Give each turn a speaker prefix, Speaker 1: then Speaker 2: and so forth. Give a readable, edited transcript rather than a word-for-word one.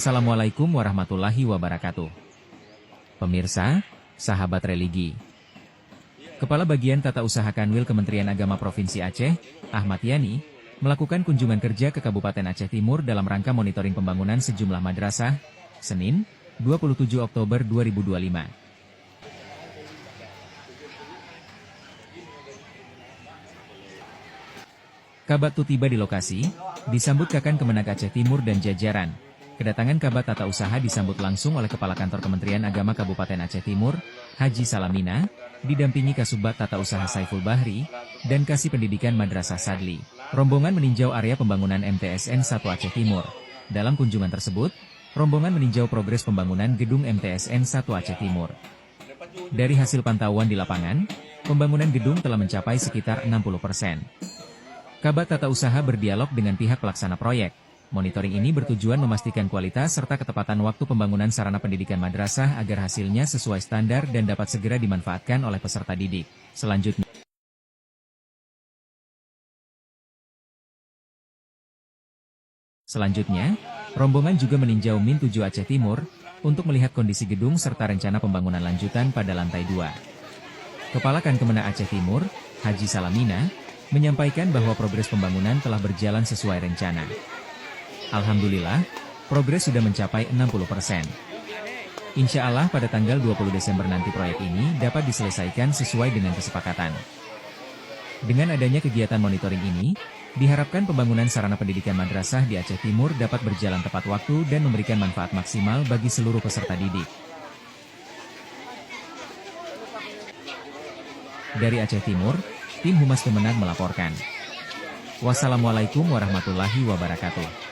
Speaker 1: Assalamualaikum warahmatullahi wabarakatuh. Pemirsa, sahabat religi. Kepala Bagian Tata Usaha Kanwil Kementerian Agama Provinsi Aceh, Ahmad Yani, melakukan kunjungan kerja ke Kabupaten Aceh Timur dalam rangka monitoring pembangunan sejumlah madrasah, Senin, 27 Oktober 2025. Kabat Tu tiba di lokasi, disambut Kakan Kemenag Aceh Timur dan jajaran. Kedatangan Kabat Tata Usaha disambut langsung oleh Kepala Kantor Kementerian Agama Kabupaten Aceh Timur, Haji Salamina, didampingi Kasubag Tata Usaha Saiful Bahri, dan Kasih Pendidikan Madrasah Sadli. Rombongan meninjau area pembangunan MTSN 1 Aceh Timur. Dalam kunjungan tersebut, rombongan meninjau progres pembangunan gedung MTSN 1 Aceh Timur. Dari hasil pantauan di lapangan, pembangunan gedung telah mencapai sekitar 60%. Kabat Tata Usaha berdialog dengan pihak pelaksana proyek. Monitoring ini bertujuan memastikan kualitas serta ketepatan waktu pembangunan sarana pendidikan madrasah agar hasilnya sesuai standar dan dapat segera dimanfaatkan oleh peserta didik. Selanjutnya, rombongan juga meninjau Min 7 Aceh Timur, untuk melihat kondisi gedung serta rencana pembangunan lanjutan pada lantai 2. Kepala Kankemenag Aceh Timur, Haji Salamina, menyampaikan bahwa progres pembangunan telah berjalan sesuai rencana. Alhamdulillah, progres sudah mencapai 60%. Insya Allah pada tanggal 20 Desember nanti proyek ini dapat diselesaikan sesuai dengan kesepakatan. Dengan adanya kegiatan monitoring ini, diharapkan pembangunan sarana pendidikan madrasah di Aceh Timur dapat berjalan tepat waktu dan memberikan manfaat maksimal bagi seluruh peserta didik. Dari Aceh Timur, tim Humas Kemenag melaporkan. Wassalamualaikum warahmatullahi wabarakatuh.